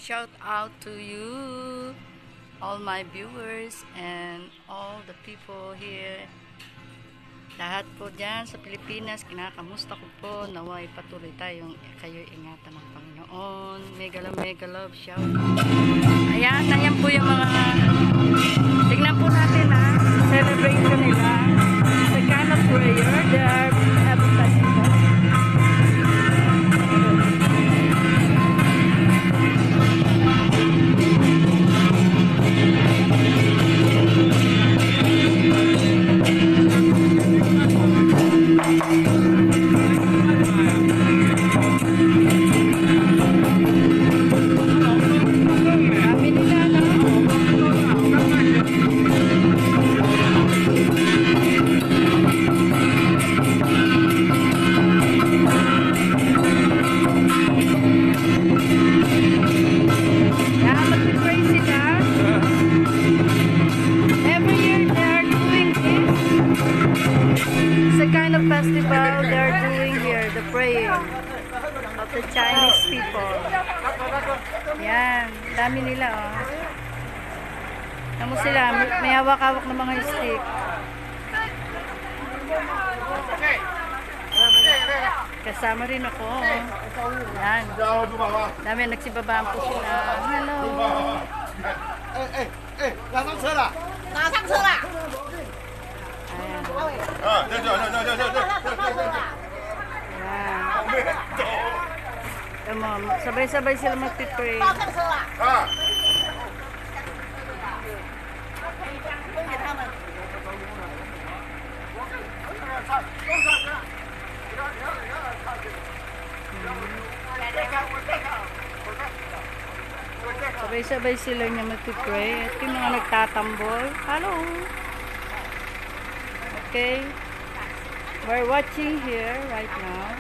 Shout out to you, all my viewers and all the people here. Lahat po dyan sa Pilipinas, kinakamusta ko po. Naway patuloy tayong kayo ingatan ng Panginoon. Mega love, shout out. Ayan po yung mga tignan po natin celebration nila. The kind of prayer they are advertising. Festival they're doing here, the prayer of the Chinese people. Yan, dami nila Tamo sila, may hawak-hawak ng mga stick. Kasama rin ako. Yan. Dami, nagsibabaan po sila. Hello. Nasang sila? Nasang sila? Sabay-sabay sila magpipray. Sabay-sabay sila niya magpipray. At yung mga nagtatambol. Hello! Okay, we're watching here right now.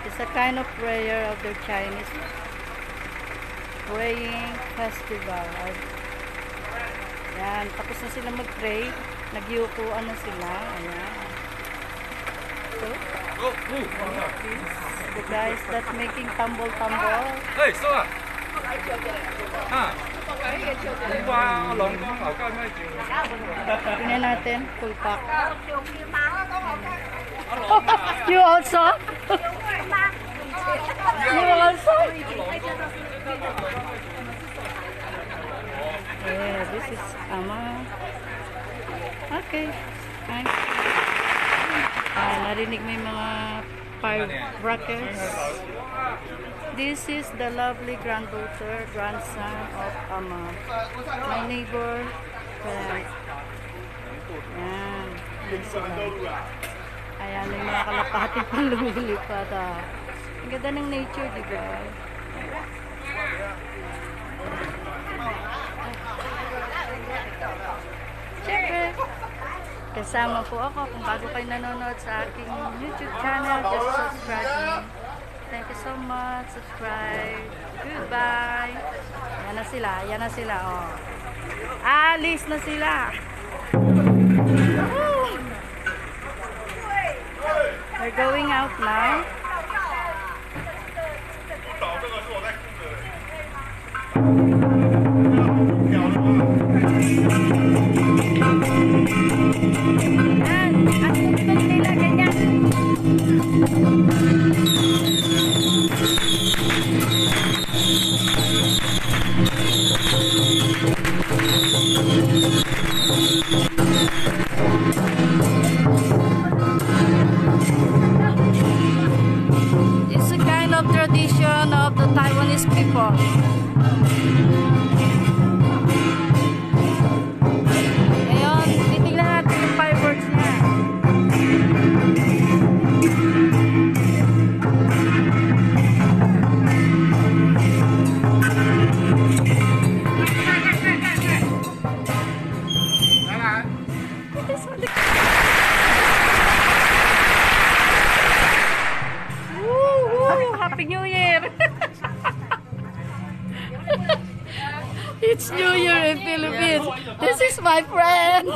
It's a kind of prayer of the Chinese praying festival. Yan, tapos na sila mag-pray. Nagyukuan na sila. Ayan. So, the guys that making tumble-tumble. Hey, so Tingnan natin, full pack. You also? You also? Yeah, this is Ama. Okay. Nice. Narinig may mga firecrackers. This is the lovely granddaughter, grandson of Ama. My neighbor. Yan. Ayan, may mga kalapati pa lumilipad. Ang ganda ng nature, diba? Siyempre, kasama po ako. Kung bago kayo nanonood sa aking YouTube channel, just subscribe me. Thank you so much. Subscribe. Goodbye. Ayan na sila. Alis na sila. We're going out now. It's a kind of tradition of the Taiwanese people. Ngayon, titignan natin yung fireworks niya. Happy New Year! It's New Year in Philippines. This is my friend.